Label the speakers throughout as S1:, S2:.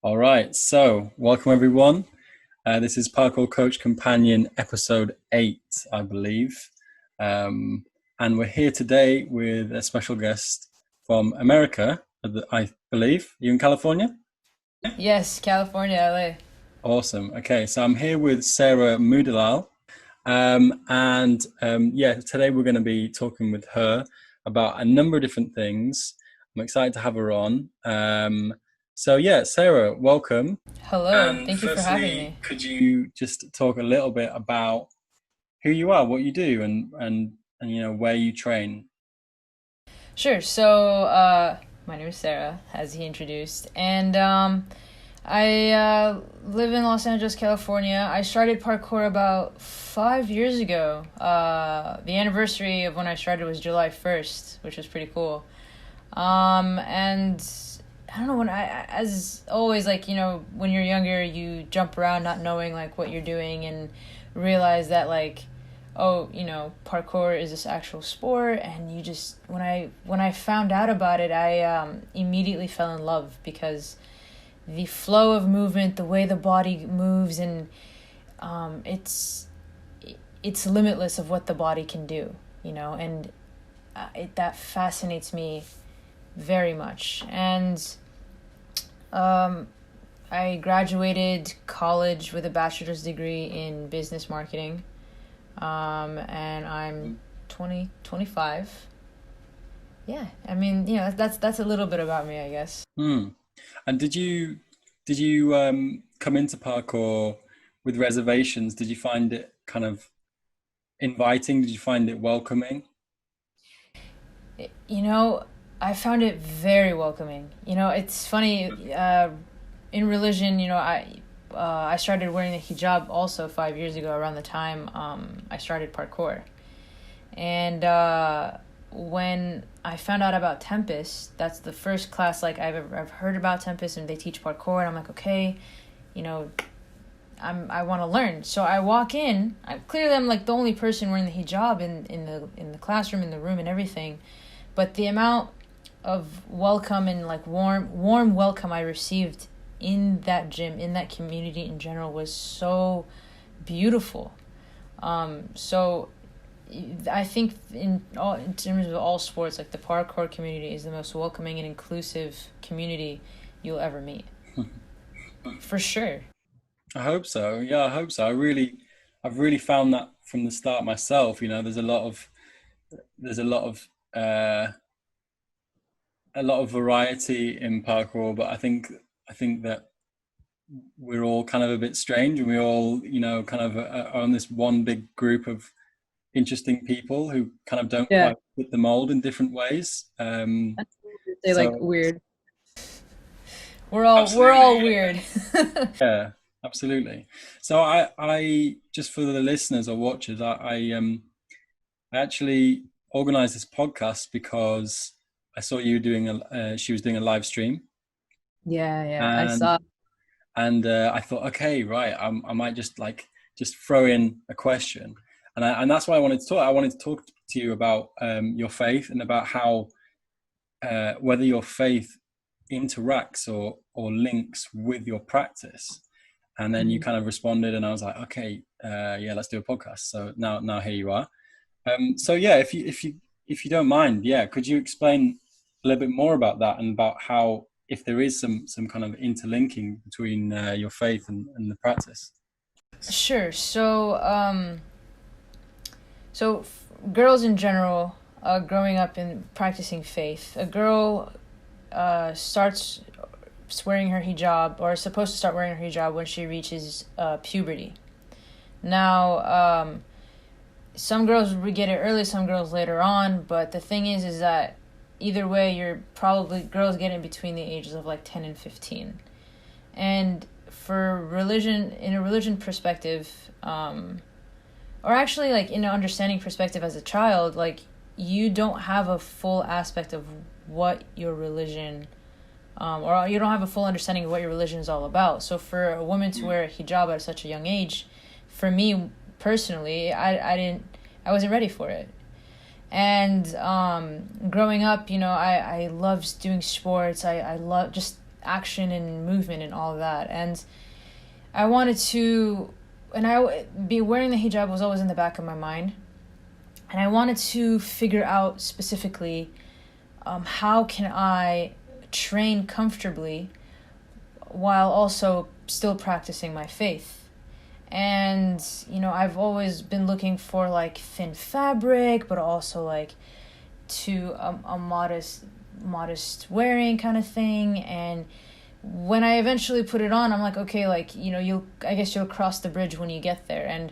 S1: All right, so welcome everyone. This is Parkour Coach Companion episode 8, I believe. And we're here today with a special guest from America, I believe. You in California?
S2: Yes, California, LA.
S1: Awesome. Okay, so I'm here with Sara Mudallal. Yeah, today we're going to be talking with her about a number of different things. I'm excited to have her on. Yeah, Sarah, welcome.
S2: Hello,
S1: And
S2: thank you for having
S1: firstly,
S2: me.
S1: could you just talk a little bit about who you are, what you do, and where you train?
S2: Sure, my name is Sarah, as he introduced, and I live in Los Angeles, California. I started parkour about 5 years ago. The anniversary of when I started was July 1st, which was pretty cool. And I don't know, as always, when you're younger, you jump around not knowing, what you're doing and realize that, oh, parkour is this actual sport. And when I found out about it, I immediately fell in love because the flow of movement, the way the body moves, and it's limitless of what the body can do, and that fascinates me very much. And um, I graduated college with a bachelor's degree in business marketing, and I'm 25. Yeah, I mean, that's a little bit about me, I guess.
S1: Hmm. And did you come into parkour with reservations? Did you find it kind of inviting? Did you find it welcoming?
S2: You know, I found it very welcoming. It's funny. In religion, I started wearing the hijab also 5 years ago, around the time I started parkour. And when I found out about Tempest, that's the first class I've heard about Tempest, and they teach parkour, and I'm like, okay, you know, I want to learn. So I walk in. I'm like the only person wearing the hijab in the classroom, in the room, and everything. But the amount of welcome and warm welcome I received in that gym, in that community in general, was so beautiful. So I think in terms of all sports, like the parkour community is the most welcoming and inclusive community you'll ever meet, for sure.
S1: I hope so. Yeah, I hope so. I've really found that from the start myself. There's a lot of variety in parkour, but I think that we're all kind of a bit strange, and we all, kind of are on this one big group of interesting people who kind of don't
S2: Yeah,
S1: quite fit the mold in different ways.
S2: they like
S1: So
S2: weird. We're all
S1: absolutely,
S2: weird.
S1: yeah, absolutely. So I just for the listeners or watchers, I actually organized this podcast because I saw you doing she was doing a live stream,
S2: Yeah, yeah, I
S1: and
S2: saw.
S1: I thought, okay, right, I might just throw in a question, and that's why I wanted to talk. I wanted to talk to you about your faith and about how whether your faith interacts or links with your practice. And then you
S2: Mhm.
S1: kind of responded, and I was like, okay, yeah, let's do a podcast. So now here you are. So yeah, if you don't mind, yeah, could you explain a little bit more about that and about how if there is some kind of interlinking between your faith and the practice?
S2: Sure. Girls in general, growing up and practicing faith, a girl starts wearing her hijab, or is supposed to start wearing her hijab when she reaches puberty. Now, some girls get it early, some girls later on, but the thing is that either way, you're probably girls get in between the ages of like 10 and 15. And for religion, in a religion perspective, or actually like in an understanding perspective as a child, like you don't have a full aspect of what your religion, or you don't have a full understanding of what your religion is all about. So for a woman to wear a hijab at such a young age, for me personally, I wasn't ready for it. And growing up, I loved doing sports. I love just action and movement and all of that. And I wanted to, and I be wearing the hijab was always in the back of my mind, and I wanted to figure out specifically how can I train comfortably while also still practicing my faith. And I've always been looking for like thin fabric, but also like to a modest wearing kind of thing. And when I eventually put it on, I'm like, okay, like I guess you'll cross the bridge when you get there. And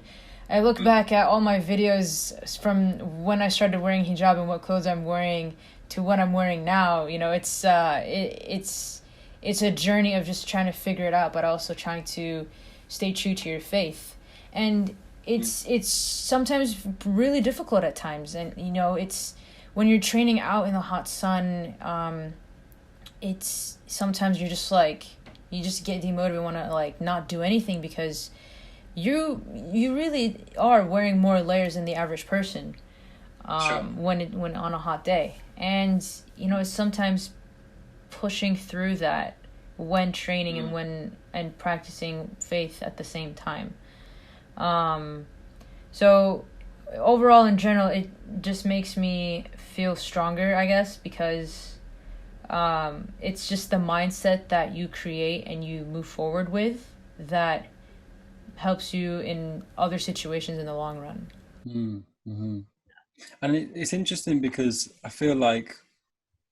S2: I look back at all my videos from when I started wearing hijab and what clothes I'm wearing to what I'm wearing now. It's a journey of just trying to figure it out, but also trying to stay true to your faith. And it's sometimes really difficult at times. And it's when you're training out in the hot sun, it's sometimes you're just like, you just get demotivated and want to like not do anything, because you really are wearing more layers than the average person
S1: Sure.
S2: when on a hot day. And it's sometimes pushing through that when training and practicing faith at the same time. So overall, in general, it just makes me feel stronger, I guess, because it's just the mindset that you create and you move forward with that helps you in other situations in the long run.
S1: Mm-hmm. And it's interesting because I feel like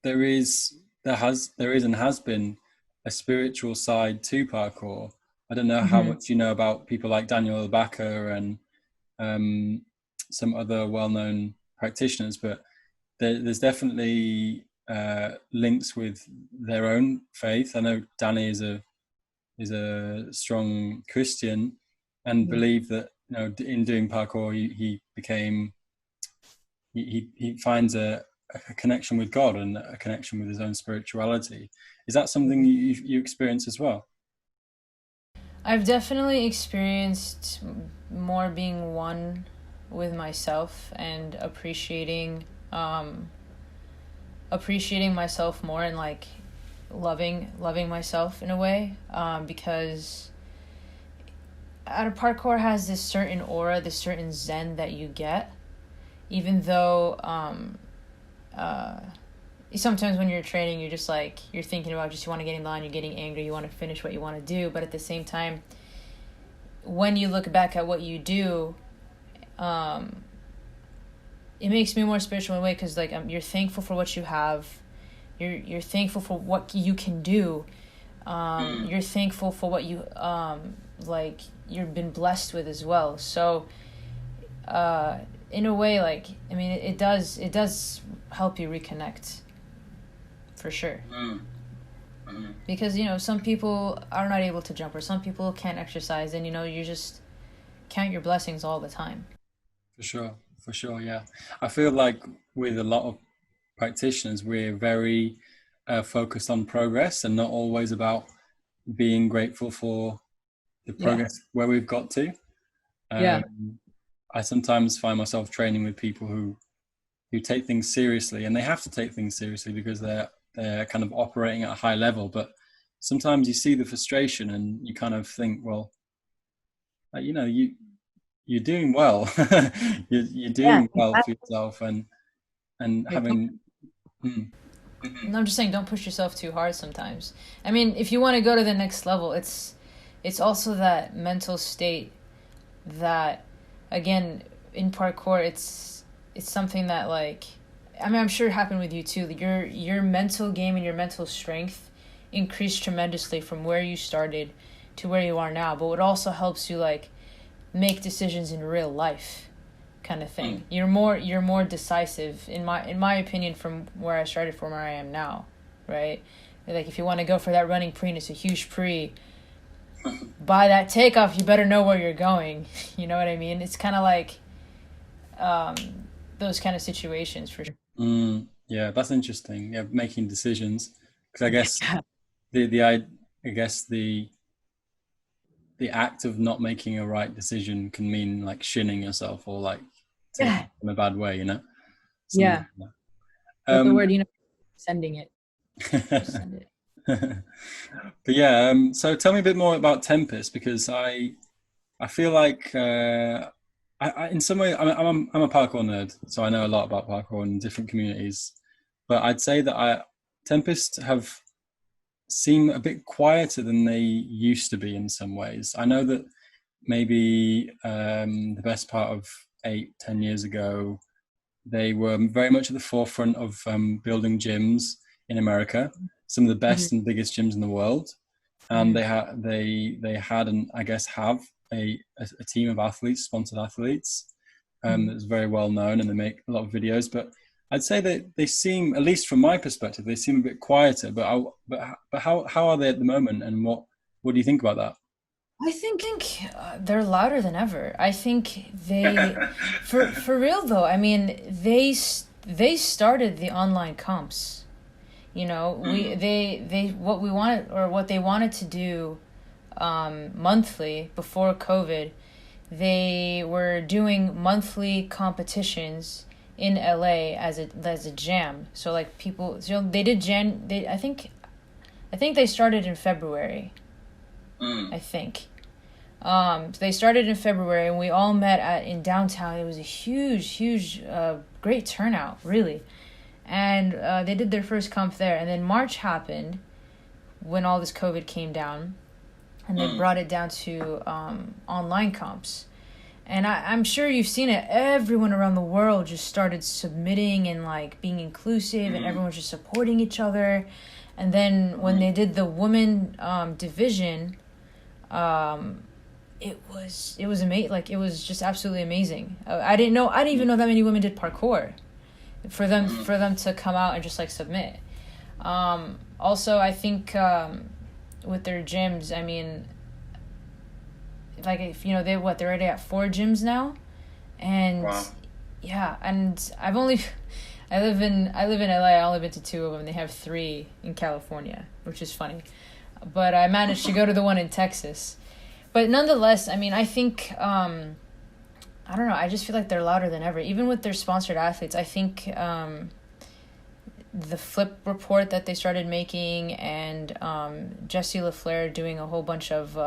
S1: there is and has been a spiritual side to parkour. I don't know how much you know about people like Daniel Bakker and some other well-known practitioners, but there's definitely links with their own faith. I know Danny is a strong Christian and believed that in doing parkour he finds a connection with God and a connection with his own spirituality. Is that something you experience as well?
S2: I've definitely experienced more being one with myself and appreciating myself more, and like loving myself in a way, because parkour has this certain aura, this certain zen that you get, even though sometimes when you're training, you're just like, you're thinking about just, you want to get in line, you're getting angry, you want to finish what you want to do. But at the same time, when you look back at what you do, it makes me more spiritual in a way, because like you're thankful for what you have, you're thankful for what you can do, you're thankful for what you like you've been blessed with as well. So in a way, like, I mean, it does help you reconnect, for sure. Because some people are not able to jump, or some people can't exercise, and you just count your blessings all the time.
S1: For sure, yeah. I feel like with a lot of practitioners, we're very focused on progress and not always about being grateful for the progress where we've got to. I sometimes find myself training with people who take things seriously, and they have to take things seriously because they're kind of operating at a high level. But sometimes you see the frustration, and you kind of think, well, you're doing well. you're doing well for yourself, and having.
S2: No, I'm just saying, don't push yourself too hard sometimes. I mean, if you want to go to the next level, it's also that mental state that, again, in parkour, it's something that, like, I mean, I'm sure it happened with you too. Your mental game and your mental strength increased tremendously from where you started to where you are now. But it also helps you like make decisions in real life, kind of thing. You're more decisive, in my opinion, from where I started from where I am now, right? Like, if you want to go for that running pre and it's a huge pre, by that takeoff, you better know where you're going. You know what I mean? It's kind of like those kind of situations, for sure.
S1: Yeah, that's interesting. Yeah, making decisions, because I guess the act of not making a right decision can mean like shinning yourself, or like taking it in a bad way, Something like
S2: But the word, sending it. Just send it.
S1: But yeah, so tell me a bit more about Tempest because I feel like in some way I'm a parkour nerd, so I know a lot about parkour in different communities. But I'd say that I Tempest have seem a bit quieter than they used to be in some ways. I know that maybe the best part of 8, 10 years ago, they were very much at the forefront of building gyms in America, some of the
S2: Mhm.
S1: best and biggest gyms in the world, and
S2: Mhm.
S1: they had and I guess have a team of athletes, sponsored athletes,
S2: Mhm.
S1: that's very well known, and they make a lot of videos. But I'd say that they seem, at least from my perspective, they seem a bit quieter. But how are they at the moment, and what do you think about that?
S2: I think they're louder than ever. I think they, for real though. I mean, they started the online comps. You know, we
S1: Mm,
S2: they what we wanted or what they wanted to do monthly before COVID. They were doing monthly competitions in LA as a jam. So like people, so they did They I think they started in February.
S1: mm,
S2: I think. They started in February, and we all met in downtown. It was a huge, great turnout, really. And they did their first comp there, and then March happened when all this COVID came down, and they
S1: mm,
S2: brought it down to online comps. And I'm sure you've seen it. Everyone around the world just started submitting and like being inclusive, and
S1: mm,
S2: everyone just supporting each other. And then when
S1: mm,
S2: they did the women division, um, it was amazing. Like it was just absolutely amazing. I didn't even know that many women did parkour.
S1: mm,
S2: For them to come out and just like submit. Also, I think with their gyms, I mean, like if you know they're already at 4 gyms now, and
S1: wow.
S2: yeah, and I've only I live in LA. I only been to 2 of them. They have 3 in California, which is funny. But I managed to go to the one in Texas. But nonetheless, I mean, I think I don't know. I just feel like they're louder than ever, even with their sponsored athletes. I think the flip report that they started making, and Jesse LaFleur doing a whole bunch of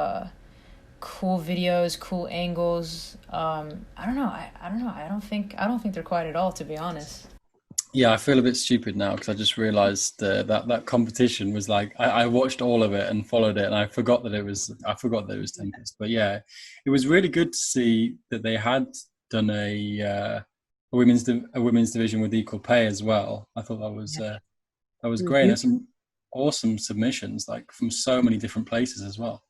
S2: cool videos, cool angles. I don't know. I don't know. I don't think they're quiet at all, to be honest.
S1: Yeah, I feel a bit stupid now because I just realized that competition was like I watched all of it and followed it, and I forgot that it was Tempest. But yeah, it was really good to see that they had done a women's division with equal pay as well. I thought that was
S2: It was
S1: great. And there's
S2: beautiful.
S1: some awesome submissions like from so many different places as well.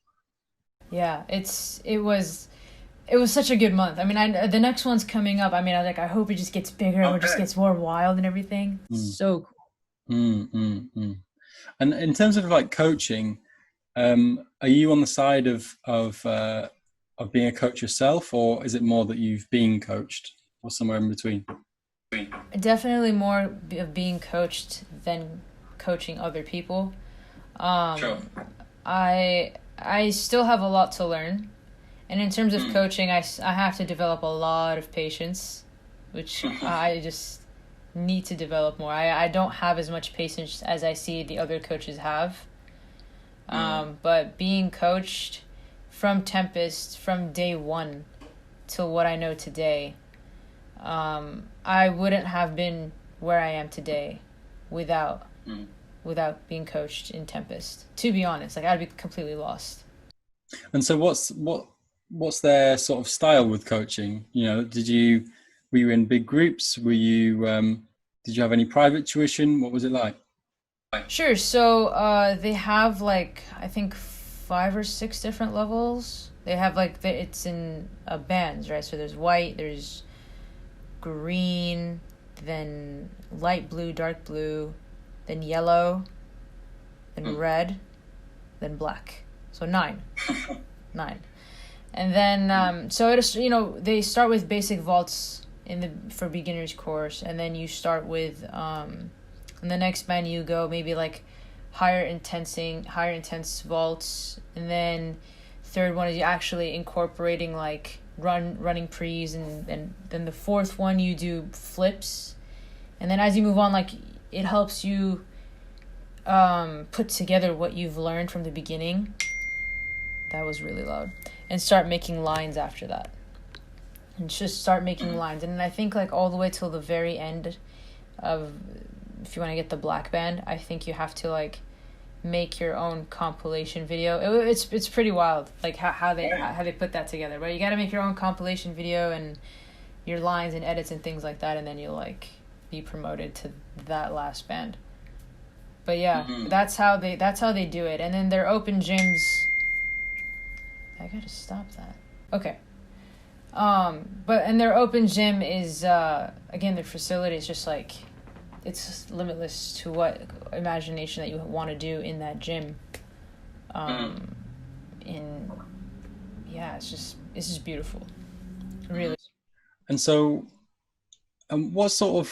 S2: Yeah, it was such a good month. I mean, the next one's coming up. I mean, I hope it just gets bigger or just
S1: Okay.
S2: gets more wild and everything.
S1: Mm,
S2: So cool.
S1: mm. And in terms of like coaching, are you on the side of being a coach yourself, or is it more that you've been coached, or somewhere in between?
S2: Definitely more of being coached than coaching other people.
S1: Sure.
S2: Um, I still have a lot to learn, and in terms of
S1: Mm.
S2: coaching, I have to develop a lot of patience, which I just need to develop more. I don't have as much patience as I see the other coaches have.
S1: Mm.
S2: But being coached from Tempest from day one till what I know today, I wouldn't have been where I am today without
S1: Mm.
S2: without being coached in Tempest. To be honest, like I'd be completely lost.
S1: And so, what's their sort of style with coaching? You know, were you in big groups? Did you have any private tuition? What was it like?
S2: Sure. So they have like I think 5 or 6 different levels. They have it's in bands, right? So there's white, there's green, then light blue, dark blue, then yellow, then
S1: Mm.
S2: red, then black. So 9, 9. And then so it's they start with basic vaults in the for beginners course, and then you start with in the next band you go maybe like higher intense vaults, and then third one is you actually incorporating like running pre's, and then the fourth one you do flips, and then as you move on, like it helps you put together what you've learned from the beginning. That was really loud. And start making lines after that. And just start making lines. And I think like all the way till the very end of, if you want to get the black band, I think you have to like make your own compilation video. It's pretty wild, like how they put that together. But you got to make your own compilation video and your lines and edits and things like that, and then you'll like be promoted to that last band. But yeah, that's how they do it. And then their open gyms. I gotta stop that. Okay. But and their open gym is again, their facility is just like, it's limitless to what imagination that you want to do in that gym. In yeah, it's just beautiful, really.
S1: And so, what sort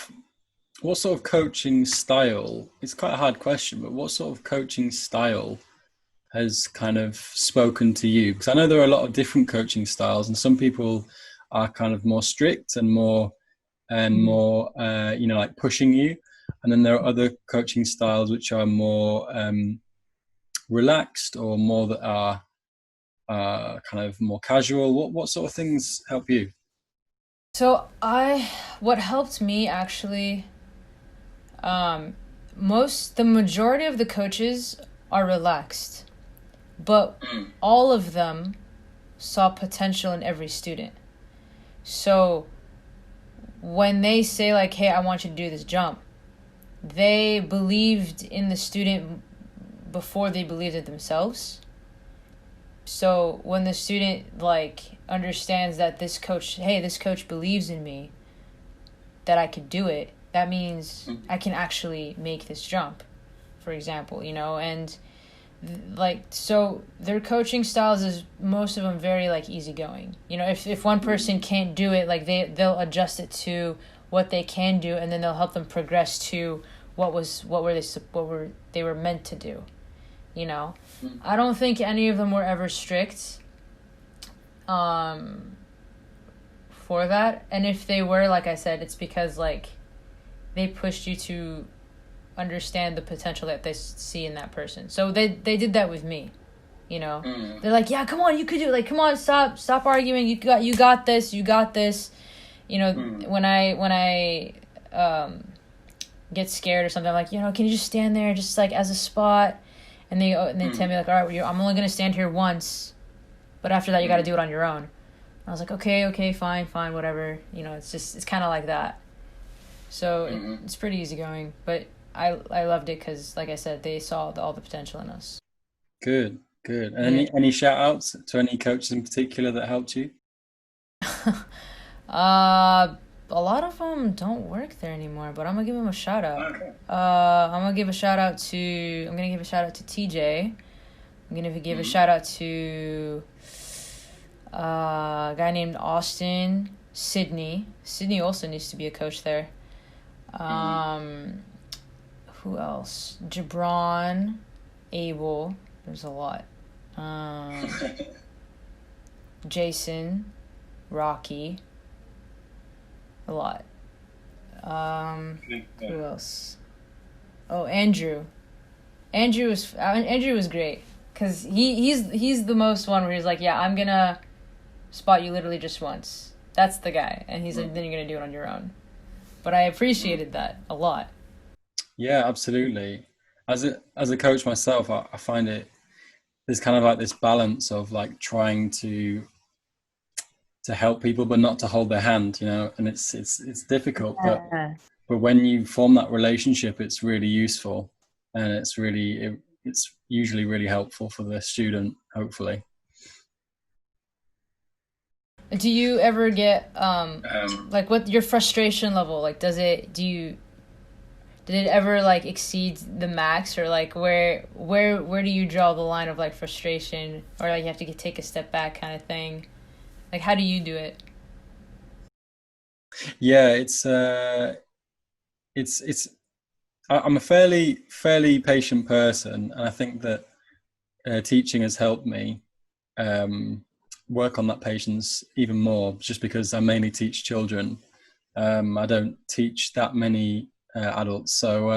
S1: of coaching style? It's quite a hard question, but what sort of coaching style has kind of spoken to you? Because I know there are a lot of different coaching styles, and some people are kind of more strict and more like pushing you, and then there are other coaching styles which are more relaxed, or more that are kind of more casual. What sort of things help you?
S2: So what helped me actually, the majority of the coaches are relaxed, but all of them saw potential in every student. So when they say like, hey, I want you to do this jump, they believed in the student before they believed in themselves. So when the student like understands that this coach believes in me, that I could do it, that means I can actually make this jump, for example, and like, so their coaching styles is most of them very like easygoing. If one person can't do it, like they'll adjust it to what they can do, and then they'll help them progress to what they were meant to do. I don't think any of them were ever strict for that. And if they were, like I said, it's because like they pushed you to understand the potential that they see in that person. So they did that with me. They're like, yeah, come on, you could do it. Like, come on, stop arguing. You got this. When I get scared or something, I'm like, can you just stand there just like as a spot? And they tell me like, all right, I'm only gonna stand here once, but after that you got to do it on your own. And I was like, okay, fine, whatever. It's kind of like that. So it's pretty easygoing, but I loved it because, like I said, they saw all the potential in us.
S1: Good. And any shout outs to any coaches in particular that helped you?
S2: A lot of them don't work there anymore, but I'm gonna give them a shout out.
S1: Okay.
S2: I'm gonna give a shout out to TJ. I'm gonna give a shout out to a guy named Austin. Sydney also needs to be a coach there. Who else? Jabron, Abel. There's a lot. Jason, Rocky. A lot. Who else? Oh, Andrew. Andrew was great because he's the most one where he's like, yeah, I'm gonna spot you literally just once. That's the guy, and he's like, then you're gonna do it on your own. But I appreciated that a lot.
S1: Yeah, absolutely. As a coach myself, I find there's kind of like this balance of like trying to help people but not to hold their hand, and it's difficult, but when you form that relationship, it's really useful, and it's usually really helpful for the student, hopefully.
S2: Do you ever get like, what your frustration level, like did it ever like exceed the max, or like where do you draw the line of like frustration, or like you have to take a step back kind of thing? Like, how do you do it?
S1: Yeah, I'm a fairly patient person, and I think that teaching has helped me work on that patience even more, just because I mainly teach children. I don't teach that many adults, so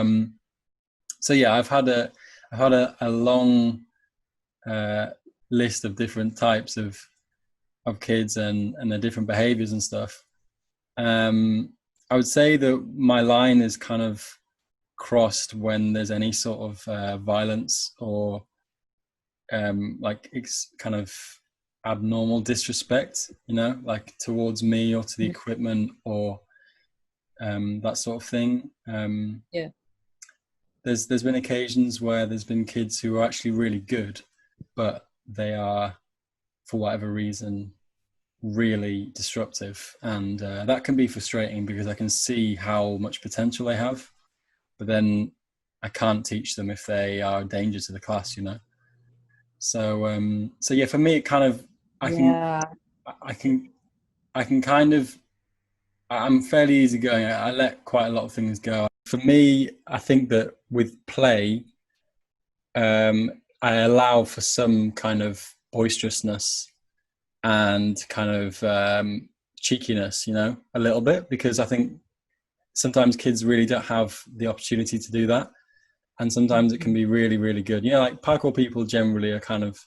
S1: So yeah, I've had a long uh, list of different types of kids and their different behaviors and stuff. Um, I would say that my line is kind of crossed when there's any sort of violence or like it's kind of abnormal disrespect, like towards me or to the equipment or that sort of thing.
S2: Yeah.
S1: There's been occasions where there's been kids who are actually really good, but they are, for whatever reason, really disruptive, and that can be frustrating because I can see how much potential they have, but then I can't teach them if they are a danger to the class. So yeah, for me, it kind of I can
S2: Yeah.
S1: I can I can kind of I'm fairly easygoing. I let quite a lot of things go. For me, I think that with play, I allow for some kind of boisterousness and kind of cheekiness, a little bit, because I think sometimes kids really don't have the opportunity to do that. And sometimes it can be really, really good. Like parkour people generally are kind of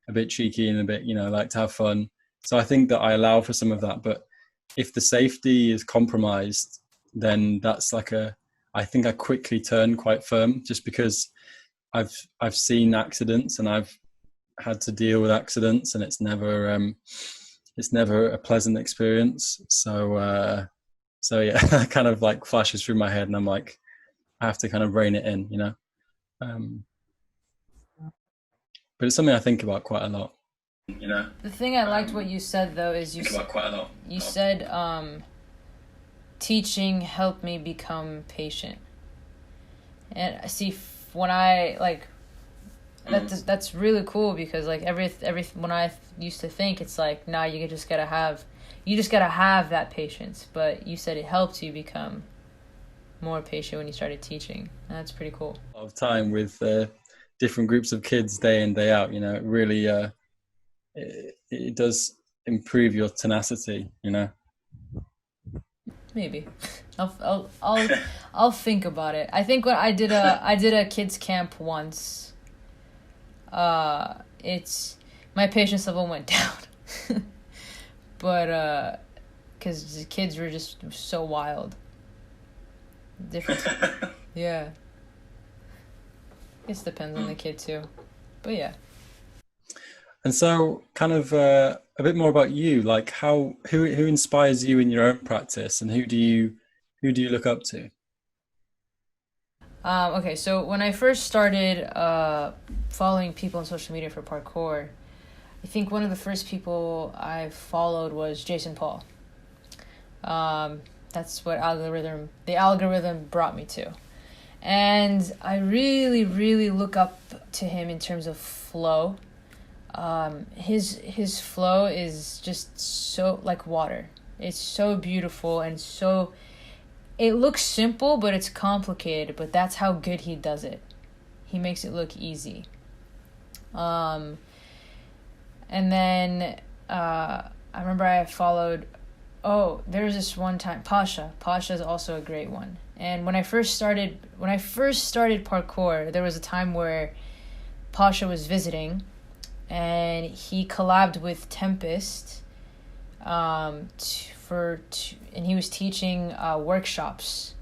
S1: a bit cheeky and a bit, like to have fun. So I think that I allow for some of that. But if the safety is compromised, then that's I think I quickly turn quite firm just because I've seen accidents and I've had to deal with accidents, and it's never a pleasant experience. So yeah, that kind of like flashes through my head, and I'm like, I have to kind of rein it in. Um, but it's something I think about quite a lot.
S2: The thing I liked what you said though is
S1: Think about quite a lot.
S2: you said teaching helped me become patient. And I see when I like that's really cool because like every when I used to think it's like nah, you just gotta have that patience, but you said it helped you become more patient when you started teaching. And that's pretty cool.
S1: A lot of time with different groups of kids day in day out. It really it does improve your tenacity.
S2: Maybe. I'll think about it. I think when I did a kids camp once. It's my patience level went down, but because the kids were just so wild, different. Yeah, it depends on the kid too, but yeah.
S1: And so, kind of a bit more about you, like who inspires you in your own practice, and who do you look up to?
S2: Okay, so when I first started following people on social media for parkour, I think one of the first people I followed was Jason Paul. Um, that's what the algorithm brought me to. And I really, really look up to him in terms of flow. His flow is just so like water. It's so beautiful and so it looks simple, but it's complicated, but that's how good he does it. He makes it look easy. Um, and then I remember I followed. Oh, there's this one time Pasha. Pasha is also a great one. And when I first started parkour, there was a time where Pasha was visiting, and he collabed with Tempest, and he was teaching workshops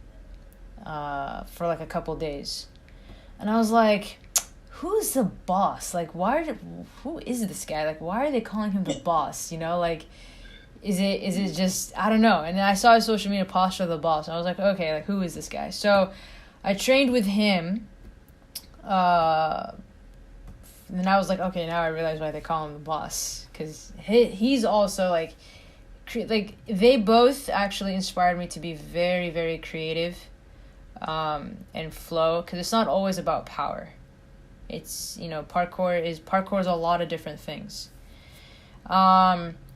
S2: for like a couple days, and I was like, who's the boss? Like, who is this guy? Like, why are they calling him the boss? Like, is it just, I don't know. And then I saw his social media posture of the boss. And I was like, okay, like, who is this guy? So I trained with him. And then I was like, okay, now I realize why they call him the boss. Because he's also like they both actually inspired me to be very, very creative and flow. Because it's not always about power. It's, parkour is a lot of different things.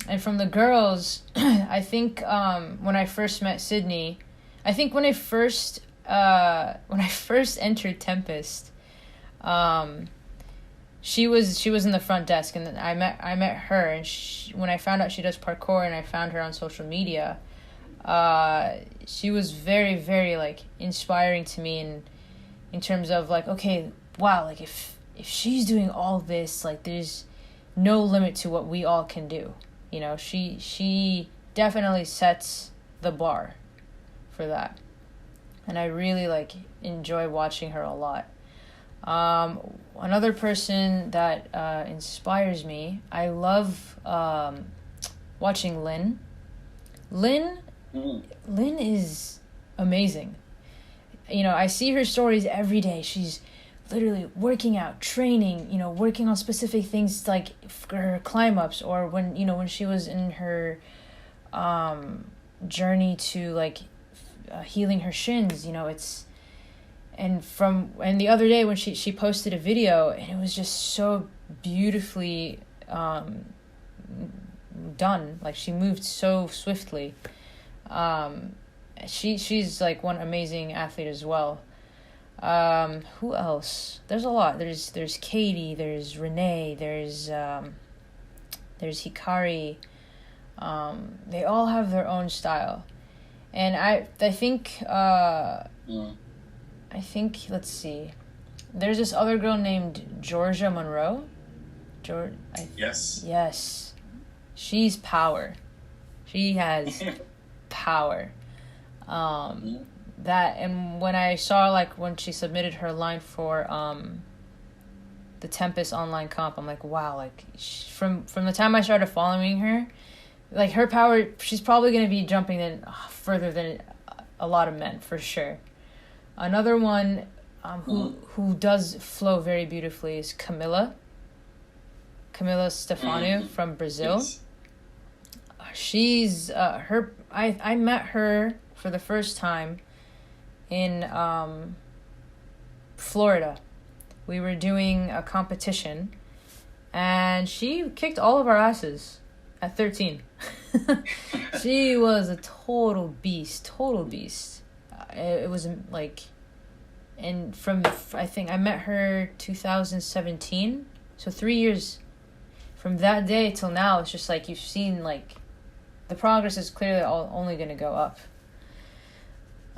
S2: And from the girls, I think when I first met Sydney, I think when I first entered Tempest, she was in the front desk, and then I met her, and when I found out she does parkour, and I found her on social media, she was very, very like inspiring to me, in terms of like, okay, wow, like if she's doing all this, like there's no limit to what we all can do. You know, she definitely sets the bar for that. And I really like enjoy watching her a lot. Another person that inspires me, I love watching Lynn. Lynn Lynn is amazing. You know, I see her stories every day. She's literally working out, training, you know, working on specific things like her climb ups, or when, you know, when she was in her journey to like healing her shins, you know, it's, and the other day when she posted a video, and it was just so beautifully done. Like, she moved so swiftly. She's like one amazing athlete as well. Who else? There's a lot. There's Katie, there's Renee, there's Hikari. They all have their own style. And I think let's see. There's this other girl named Georgia Monroe.
S3: Yes.
S2: Yes. She's power. She has power. That, and when I saw, like, when she submitted her line for the Tempest online comp, I'm like, wow, like, from the time I started following her, like, her power, she's probably going to be jumping in further than a lot of men, for sure. Another one who does flow very beautifully is Camila Stefano from Brazil. Yes. She's I met her for the first time in Florida. We were doing a competition, and she kicked all of our asses at 13. She was a total beast. It was like, and I think I met her 2017, so 3 years from that day till now. It's just like, you've seen, like, the progress is clearly only going to go up.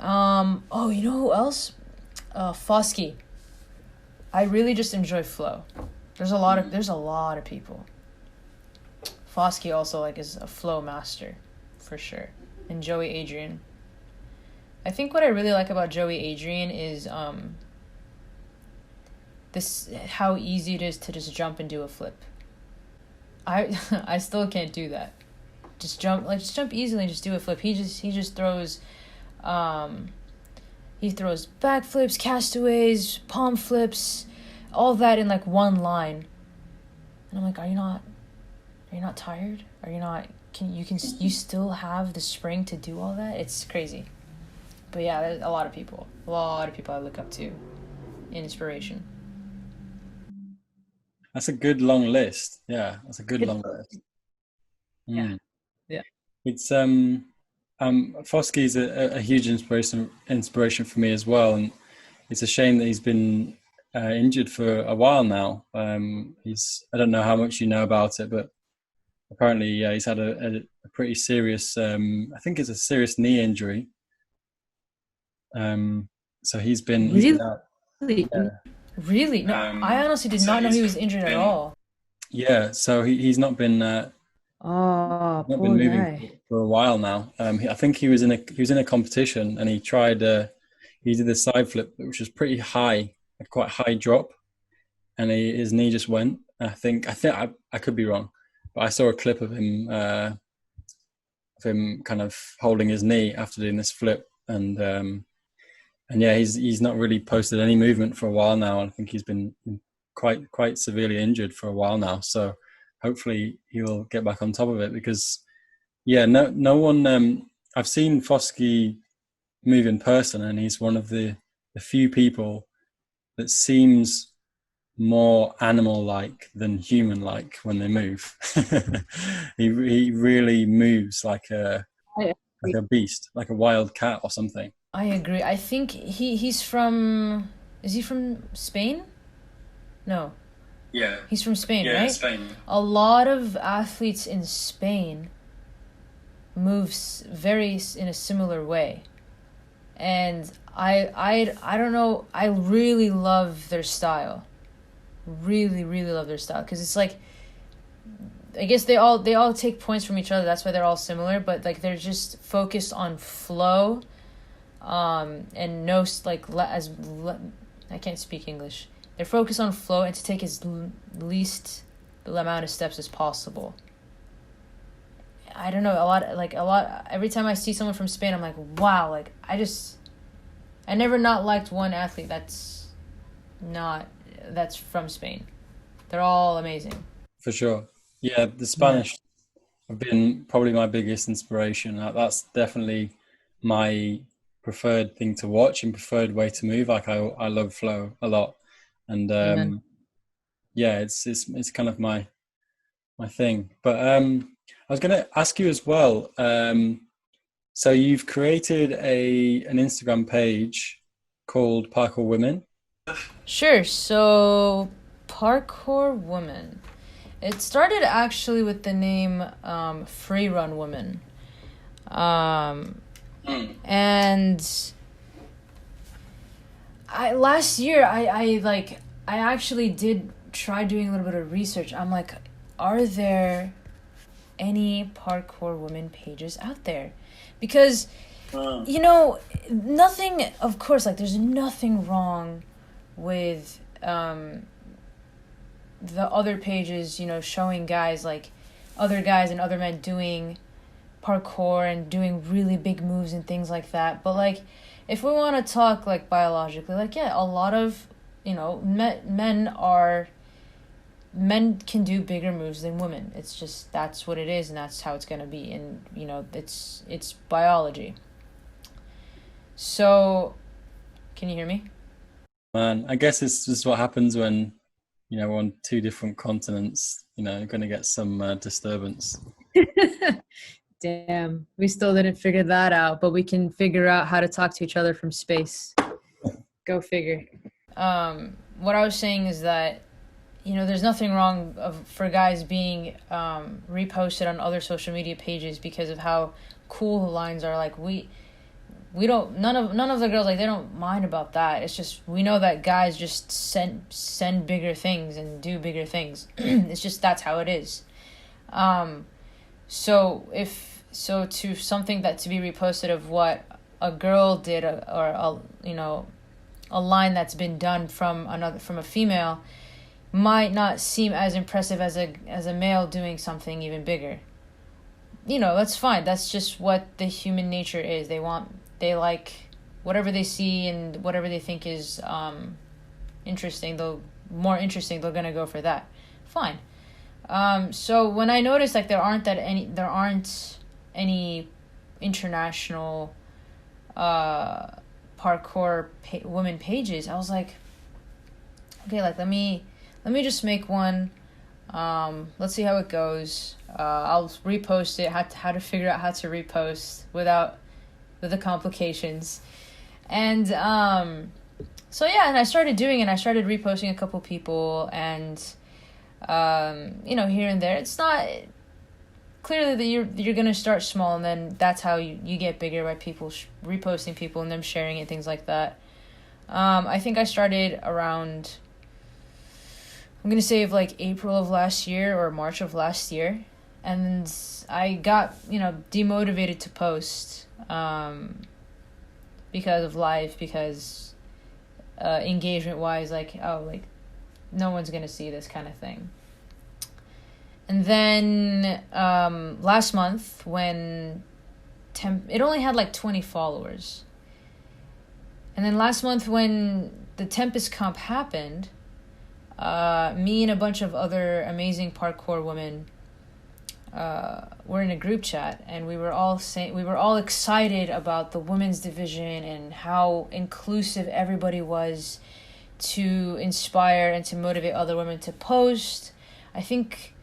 S2: You know who else? Fosky. I really just enjoy flow. There's a lot of people. Fosky also, like, is a flow master for sure. And Joey Adrian. I think what I really like about Joey Adrian is how easy it is to just jump and do a flip. I still can't do that. Just jump easily and just do a flip. He just throws he throws backflips, castaways, palm flips, all that in like one line. And I'm like, are you not tired? Are you not you still have the spring to do all that? It's crazy. But yeah, there's a lot of people I look up to. Inspiration.
S1: That's a good long list. Yeah, that's a good long list.
S2: Yeah. Yeah.
S1: It's Fosky's a huge inspiration for me as well, and it's a shame that he's been injured for a while now. I don't know how much you know about it, but apparently, he's had a pretty serious, I think it's a serious knee injury. So he's been out. Yeah.
S2: Really? No, I honestly did not know he was injured at all.
S1: Yeah, so he's not been
S2: not
S1: been moving for a while now. I think he was in a competition, and he did a side flip, which was pretty high, a quite high drop, and his knee just went. I think I could be wrong, but I saw a clip of him kind of holding his knee after doing this flip, and yeah, he's not really posted any movement for a while now. I think he's been quite severely injured for a while now. So hopefully he'll get back on top of it, because yeah, no one. I've seen Fosky move in person, and he's one of the few people that seems more animal-like than human-like when they move. he really moves like a beast, like a wild cat or something.
S2: I agree. I think he's from... Is he from Spain? No.
S3: Yeah.
S2: He's from Spain, right?
S3: Yeah, Spain.
S2: A lot of athletes in Spain moves in a similar way. and I don't know, I really love their style. Really, really love their style, because it's like, I guess they all take points from each other. That's why they're all similar, but like they're just focused on flow, and no I can't speak English. They're focused on flow and to take as least amount of steps as possible. I don't know, a lot. Every time I see someone from Spain, I'm like, wow. Like I never not liked one athlete that's from Spain. They're all amazing.
S1: For sure. Yeah, the Spanish have been probably my biggest inspiration. That's definitely my preferred thing to watch and preferred way to move. Like I love flow a lot, and yeah, it's kind of my thing. But I was going to ask you as well. So you've created an Instagram page called Parkour Women.
S2: Sure. So Parkour Woman. It started actually with the name Free Run Woman. And last year I actually did try doing a little bit of research. I'm like, are there any parkour women pages out there? Because nothing, of course, like there's nothing wrong with the other pages, showing guys, like other guys and other men doing parkour and doing really big moves and things like that. But like, if we want to talk like biologically, like, yeah, a lot of men can do bigger moves than women. It's just, that's what it is, and that's how it's going to be. And it's biology. So can you hear me?
S1: Man, I guess it's just what happens when we're on two different continents. You're going to get some disturbance.
S2: Damn, we still didn't figure that out, but we can figure out how to talk to each other from space. Go figure. What I was saying is that there's nothing wrong for guys being reposted on other social media pages because of how cool the lines are. Like we don't, none of the girls, like, they don't mind about that. It's just, we know that guys just send bigger things and do bigger things. It's just, that's how it is. So to something that to be reposted of what a girl did, or a line that's been done from a female, might not seem as impressive as a male doing something even bigger. That's fine. That's just what the human nature is. They like whatever they see and whatever they think is interesting. They're gonna go for that. Fine. So when I noticed like there aren't any international parkour women pages, I was like, okay, like let me just make one. Let's see how it goes. I'll repost it. How to figure out how to repost with the complications. And so yeah, and I started doing it. I started reposting a couple people, and here and there. It's not clearly that you're gonna start small, and then that's how you get bigger, by people reposting people and them sharing it, things like that. I think I started around, I'm gonna say, of like April of last year or March of last year, and I got demotivated to post because of life, because engagement wise, like, oh, like no one's gonna see this kind of thing. And then last month, when it only had like 20 followers, and then last month when the Tempest comp happened, me and a bunch of other amazing parkour women were in a group chat, and we were all excited about the women's division and how inclusive everybody was, to inspire and to motivate other women to post. I think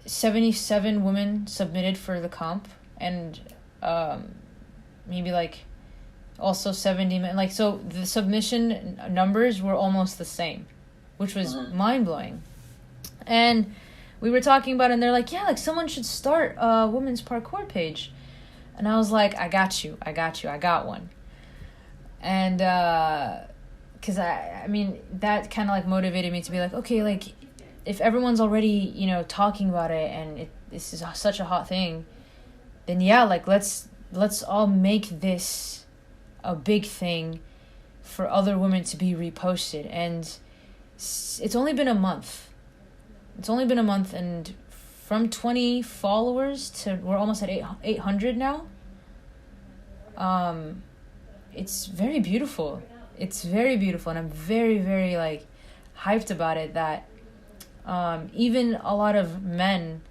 S2: 77 women submitted for the comp, and maybe like also 70 men. Like, so the submission numbers were almost the same, which was mind-blowing. And we were talking about it, and they're like, yeah, like someone should start a women's parkour page. And I was like, I got you, I got one. And because I mean, that kind of like motivated me to be like, okay, like if everyone's already, you know, talking about it, and this is such a hot thing, then yeah, like let's all make this a big thing for other women to be reposted. And it's only been a month. And from 20 followers to we're almost at 800 now. It's very beautiful. And I'm very, very like hyped about it that even a lot of men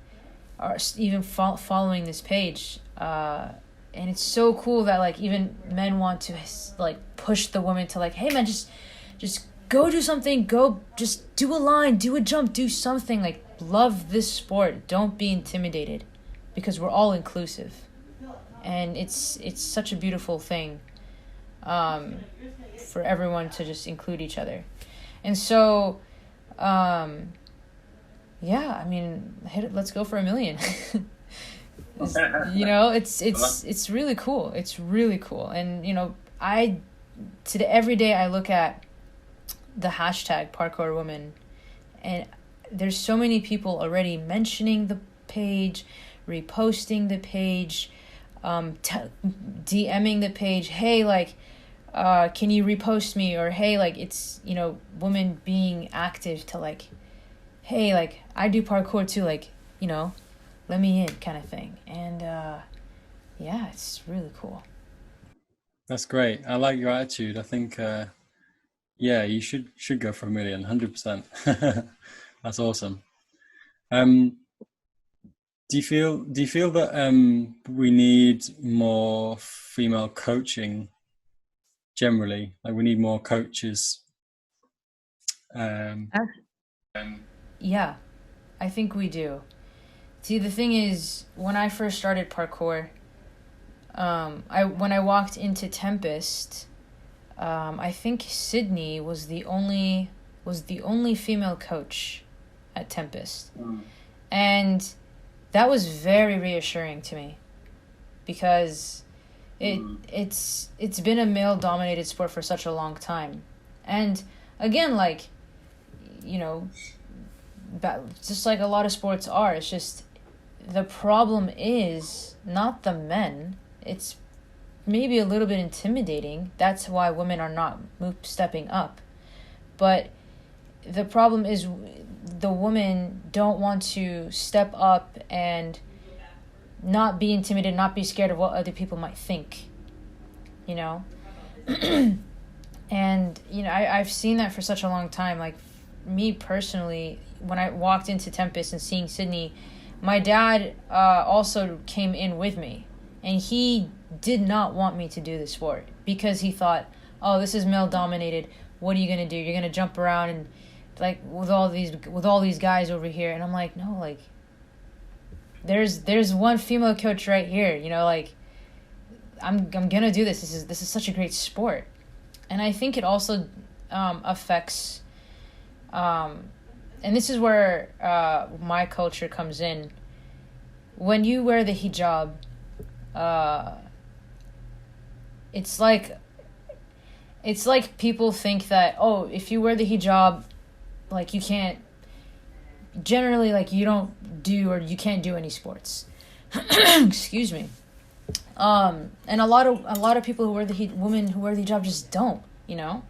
S2: are even following this page. And it's so cool that like even men want to like push the women to like, hey man, just go do something, go just do a line, do a jump, do something, like love this sport, don't be intimidated, because we're all inclusive. And it's such a beautiful thing for everyone to just include each other. And so yeah, I mean, let's go for 1 million. You know, it's really cool. It's really cool. And you know, every day I look at the hashtag Parkour Woman, and there's so many people already mentioning the page, reposting the page, DMing the page, hey, like can you repost me? Or hey, like, it's, you know, women being active to like, hey, like I do parkour too, like, you know, let me in, kind of thing. And yeah, it's really cool.
S1: That's great. I like your attitude. I think yeah, you should go for 1 million, 100%. That's awesome. Do you feel that we need more female coaching generally? Like we need more coaches?
S2: Yeah, I think we do. See, the thing is, when I first started parkour, when I walked into Tempest, I think Sydney was the only female coach at Tempest. And that was very reassuring to me, because it's been a male dominated sport for such a long time. And again, like, you know, just like a lot of sports are, it's just the problem is not the men. It's maybe a little bit intimidating. That's why women are not stepping up. But the problem is the women don't want to step up and not be intimidated, not be scared of what other people might think, you know? And, you know, I've seen that for such a long time. Like, me personally, when I walked into Tempest and seeing Sydney, my dad also came in with me. And he did not want me to do the sport, because he thought, oh, this is male dominated. What are you going to do? You're going to jump around and like with all these guys over here. And I'm like, no, like there's one female coach right here, you know, like I'm going to do this. This is such a great sport. And I think it also affects and this is where my culture comes in. When you wear the hijab, it's like people think that, oh, if you wear the hijab, like you can't, generally, like you don't do, or you can't do any sports. Excuse me. And a lot of people who wear women who wear the hijab just don't, you know?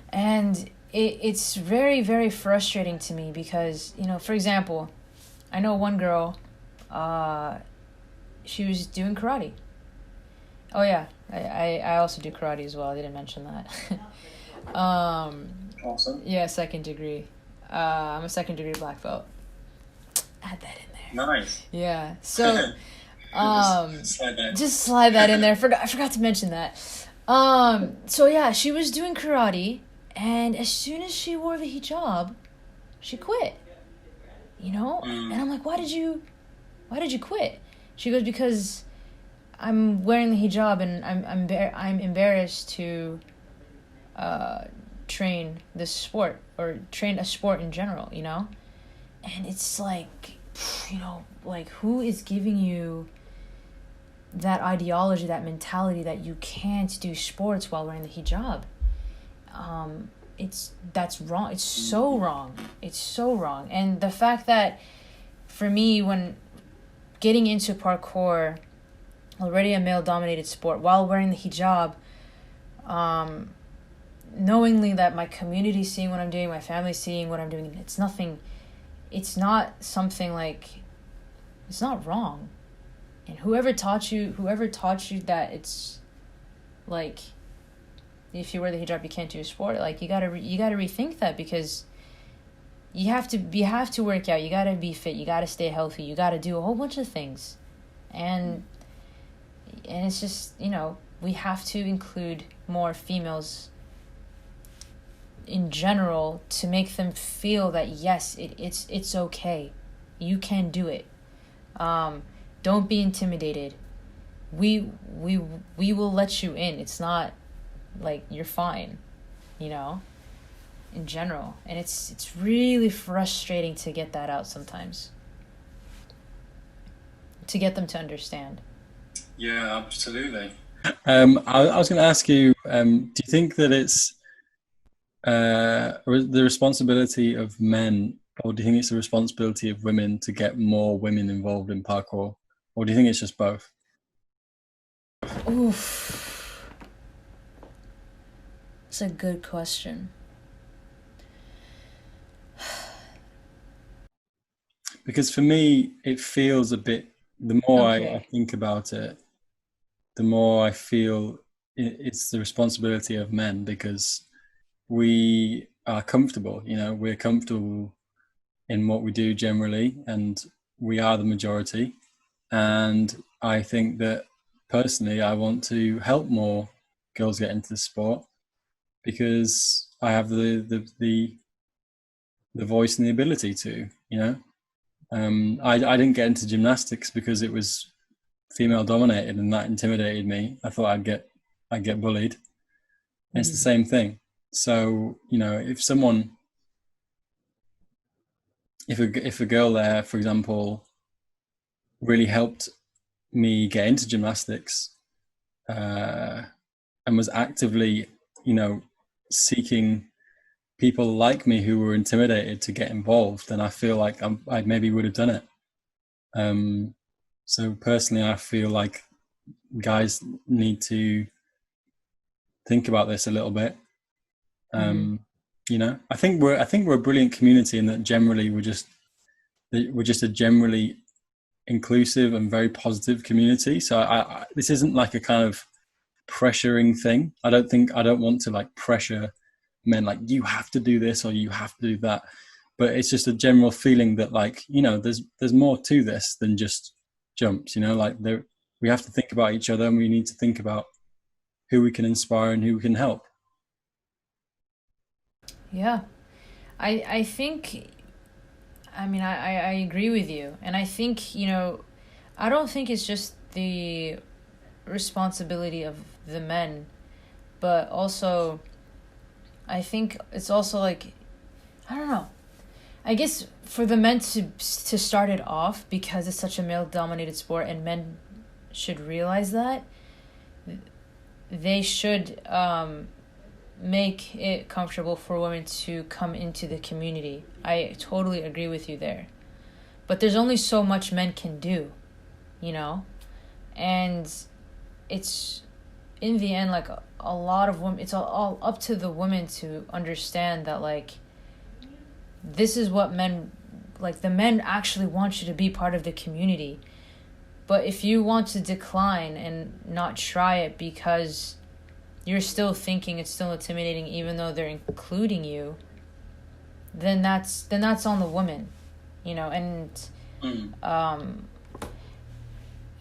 S2: And it's very, very frustrating to me, because, you know, for example, I know one girl, she was doing karate. Oh yeah, I also do karate as well. I didn't mention that.
S3: Awesome.
S2: Yeah, 2nd degree. I'm a 2nd degree black belt. Add that in there.
S3: Nice.
S2: Yeah. So
S3: just
S2: slide that in there. I forgot to mention that. So yeah, she was doing karate, and as soon as she wore the hijab, she quit. You know? And I'm like, why did you quit? She goes, because I'm wearing the hijab and I'm embarrassed to train this sport, or train a sport in general, you know? And it's like, you know, like, who is giving you that ideology, that mentality that you can't do sports while wearing the hijab. That's wrong. It's so wrong. It's so wrong. And the fact that, for me, when getting into parkour, already a male-dominated sport, while wearing the hijab, knowingly that my community's seeing what I'm doing, my family's seeing what I'm doing, it's not something like, it's not wrong. And whoever taught you that it's like, if you wear the hijab you can't do a sport, like, you gotta rethink that, because you have to work out, you gotta be fit, you gotta stay healthy, you gotta do a whole bunch of things, and it's just, we have to include more females in general to make them feel that yes, it's okay, you can do it. Don't be intimidated. We will let you in. It's not like you're fine, in general. And it's really frustrating to get that out sometimes, to get them to understand.
S3: Yeah, absolutely.
S1: I was going to ask you, do you think that it's the responsibility of men, or do you think it's the responsibility of women to get more women involved in parkour? Or do you think it's just both?
S2: Oof. It's a good question.
S1: Because for me, it feels a bit, the more I think about it, the more I feel it's the responsibility of men, because we are comfortable, we're comfortable in what we do generally, and we are the majority. And I think that personally, I want to help more girls get into the sport, because I have the voice and the ability to, I didn't get into gymnastics because it was female dominated, and that intimidated me. I thought I'd get bullied. And it's the same thing. So, if a girl there, for example, really helped me get into gymnastics, and was actively, seeking people like me who were intimidated to get involved, then I feel like I maybe would have done it. So personally, I feel like guys need to think about this a little bit. I think we're a brilliant community, in that generally we're just a generally inclusive and very positive community. So I this isn't like a kind of pressuring thing. I don't want to like pressure men, like, you have to do this or you have to do that. But it's just a general feeling that, like, there's more to this than just jumps. Like, we have to think about each other, and we need to think about who we can inspire and who we can help.
S2: Yeah, I think, I agree with you. And I think, I don't think it's just the responsibility of the men, but also I think it's also like, I don't know, I guess for the men to start it off, because it's such a male-dominated sport, and men should realize that they should make it comfortable for women to come into the community. I totally agree with you there. But there's only so much men can do, and it's, in the end, like, a lot of women, it's all up to the women to understand that, like, this is what men, like, the men actually want you to be part of the community. But if you want to decline and not try it because you're still thinking it's still intimidating, even though they're including you, then that's on the woman, and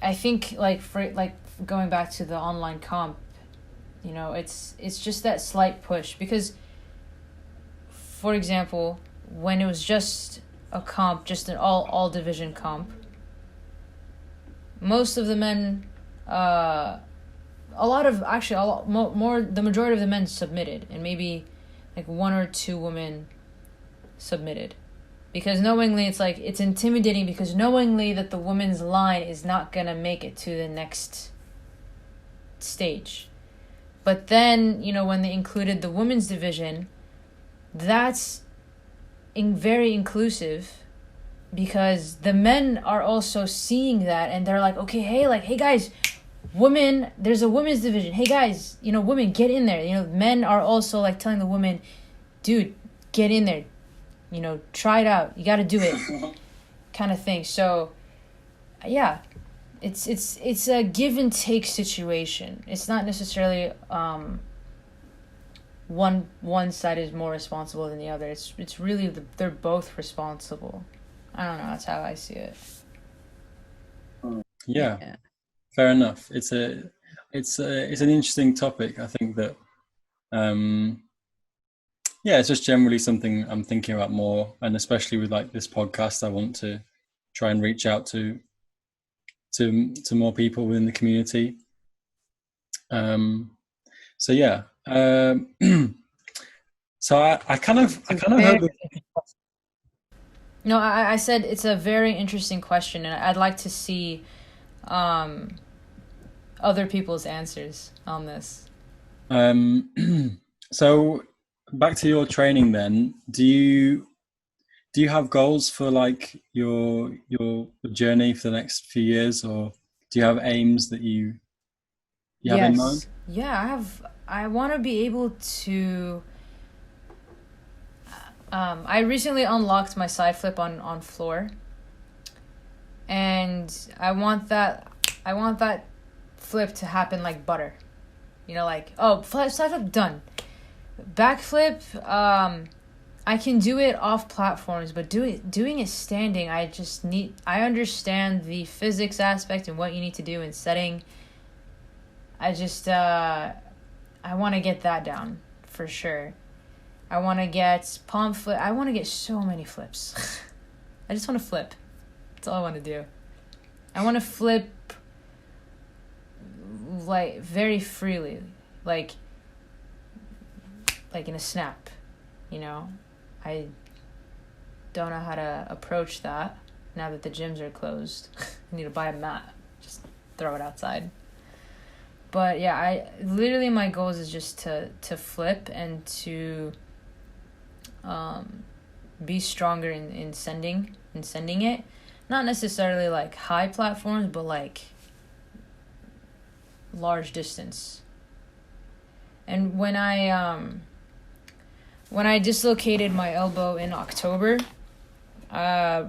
S2: I think, like, for, like, going back to the online comp, it's just that slight push, because, for example, when it was just a comp, just an all division comp, most of the men, the majority of the men submitted, and maybe like one or two women submitted. because knowingly it's like it's intimidating because knowingly that the woman's line is not gonna make it to the next stage. But then, you know, when they included the women's division, that's very inclusive because the men are also seeing that and they're like, okay, hey guys, women, there's a women's division. Hey guys, you know, women, get in there. You know, men are also like telling the women, dude, get in there. You know, try it out. You got to do it, kind of thing. So, yeah, it's a give and take situation. It's not necessarily one side is more responsible than the other. It's really they're both responsible. I don't know. That's how I see it.
S1: Yeah. Fair enough. It's an interesting topic. I think that it's just generally something I'm thinking about more, and especially with like this podcast, I want to try and reach out to more people within the community. So yeah. So I kind of heard.
S2: No, I said it's a very interesting question, and I'd like to see other people's answers on this.
S1: So back to your training then, do you have goals for like your journey for the next few years, or do you have aims that you have in mind?
S2: Yeah, I want to be able to I recently unlocked my side flip on floor, and I want that flip to happen like butter. You know, like, oh, side flip done. Backflip, I can do it off platforms, but doing it standing, I understand the physics aspect and what you need to do in setting. I just I want to get that down for sure. I want to get palm flip. I want to get so many flips. I just want to flip. That's all I want to do. I want to flip like very freely, like in a snap, you know. I don't know how to approach that now that the gyms are closed. I need to buy a mat, just throw it outside. But yeah, I my goals is just to flip and to be stronger in sending it. Not necessarily like high platforms, but like large distance. And when I dislocated my elbow in October, I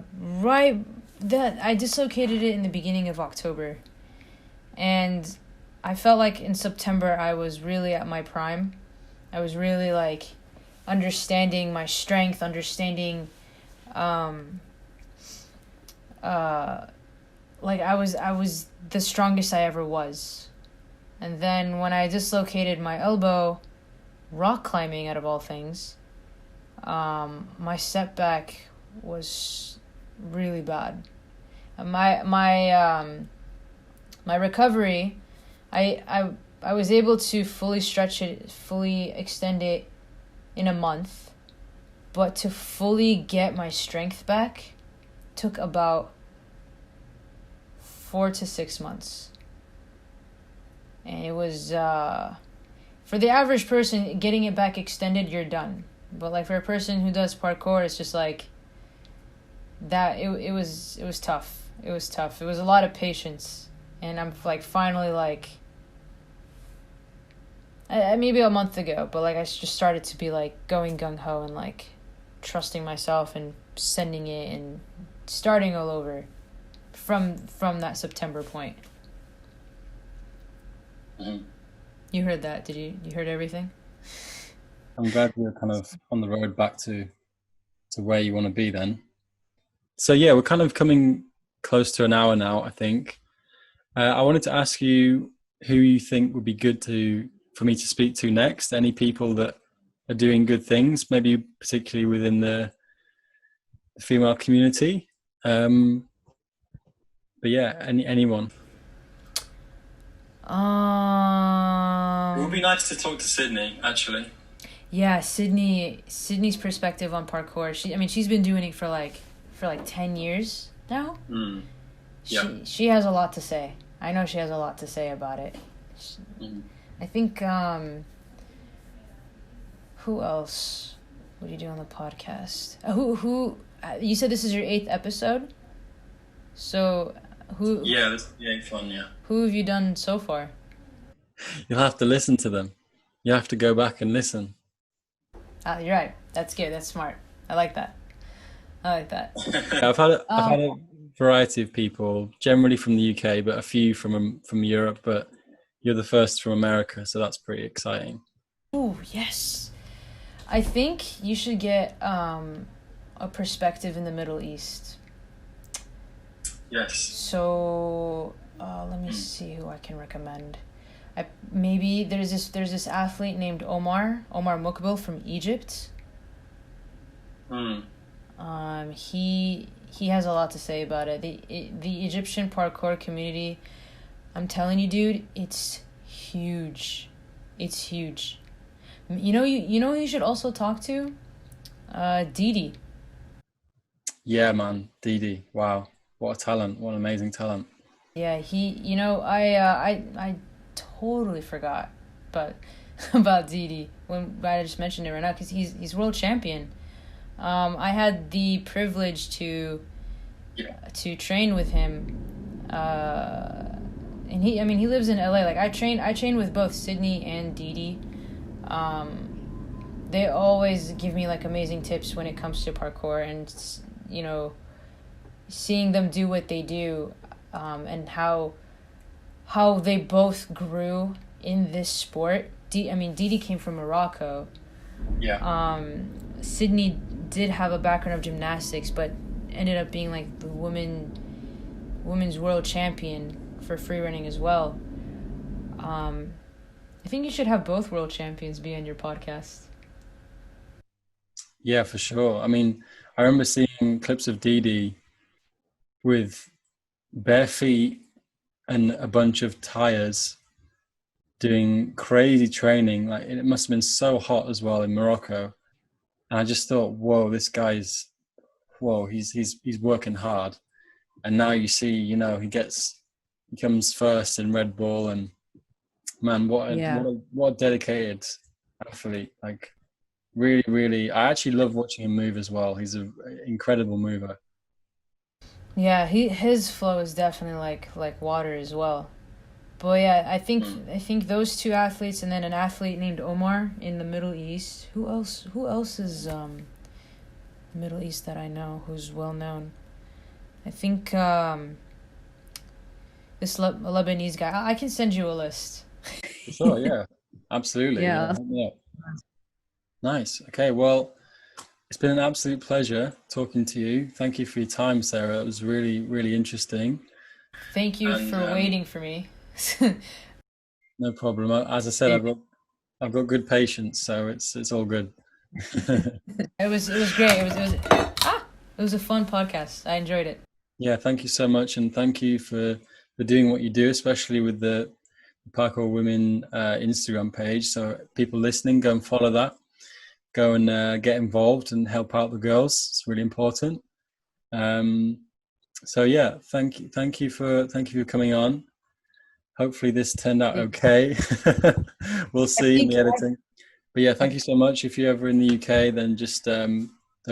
S2: dislocated it in the beginning of October, and I felt like in September I was really at my prime. I was really like understanding my strength, understanding like I was the strongest I ever was. And then when I dislocated my elbow, rock climbing out of all things, my setback was really bad. My recovery, I was able to fully extend it in a month, but to fully get my strength back took about 4 to 6 months. And it was for the average person, getting it back extended, you're done. But like for a person who does parkour, it's just like that. It was tough. It was tough. It was a lot of patience, and I'm like finally like maybe a month ago, but like I just started to be like going gung ho and like trusting myself and sending it and starting all over from that September point.
S1: Mm-hmm.
S2: You heard that? Did you heard everything?
S1: I'm glad we're kind of on the road back to where you want to be then. So yeah, we're kind of coming close to an hour now, I think. I wanted to ask you who you think would be good for me to speak to next. Any people that are doing good things, maybe particularly within the female community. But yeah, anyone.
S3: It would be nice to talk to Sydney, actually.
S2: Yeah, Sydney's perspective on parkour. She's been doing it for like 10 years now.
S3: Mm. Yeah.
S2: She has a lot to say. I know she has a lot to say about it. I think who else would you do on the podcast? Who you said this is your 8th episode? So who
S3: Yeah, this is the 8th one, yeah.
S2: who have you done so far?
S1: You'll have to listen to them. You have to go back and listen.
S2: You're right. That's good. That's smart. I like that.
S1: I've had a variety of people, generally from the UK, but a few from Europe. But you're the first from America, so that's pretty exciting.
S2: Oh yes, I think you should get a perspective in the Middle East.
S3: Yes.
S2: So let me see who I can recommend. Maybe there's this athlete named Omar Mukbil from Egypt. He has a lot to say about it. The Egyptian parkour community, I'm telling you, dude, it's huge. It's huge. You know who you should also talk to? Didi.
S1: Yeah, man, Didi. Wow, what a talent! What an amazing talent.
S2: Yeah, I totally forgot, but about Didi when I just mentioned it right now because he's world champion. I had the privilege to train with him, and he lives in LA. Like I train with both Sydney and Didi. They always give me like amazing tips when it comes to parkour, and seeing them do what they do, and how they both grew in this sport. Didi came from Morocco.
S3: Yeah.
S2: Sydney did have a background of gymnastics, but ended up being like the women's world champion for free running as well. I think you should have both world champions be on your podcast.
S1: Yeah, for sure. I mean, I remember seeing clips of Didi with bare feet and a bunch of tires doing crazy training. Like it must have been so hot as well in Morocco. And I just thought, whoa, this guy's, he's working hard. And now you see, he comes first in Red Bull, and man, what a dedicated athlete. Like really, really, I actually love watching him move as well. He's an incredible mover.
S2: Yeah, his flow is definitely like water as well. But yeah, I think those two athletes, and then an athlete named Omar in the Middle East. Who else is Middle East that I know who's well known? I think this Lebanese guy. I can send you a list.
S1: Sure, yeah, absolutely.
S2: Yeah.
S1: Yeah. Nice. Okay, well, it's been an absolute pleasure talking to you. Thank you for your time, Sarah. It was really, really interesting.
S2: Thank you for waiting for me.
S1: No problem. As I said, I've got good patience, so it's all good.
S2: It was great. It was a fun podcast. I enjoyed it.
S1: Yeah, thank you so much, and thank you for doing what you do, especially with the Parkour Women Instagram page. So people listening, go and follow that. Go and get involved and help out the girls. It's really important. So yeah, thank you for coming on. Hopefully this turned out okay. We'll see in the editing. But yeah, thank you so much. If you're ever in the UK, then just don't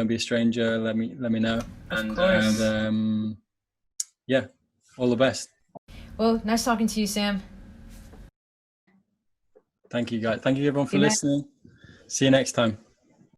S1: be a stranger. Let me know. And yeah, all the best.
S2: Well, nice talking to you, Sam.
S1: Thank you, guys. Thank you, everyone, for listening. See you next time.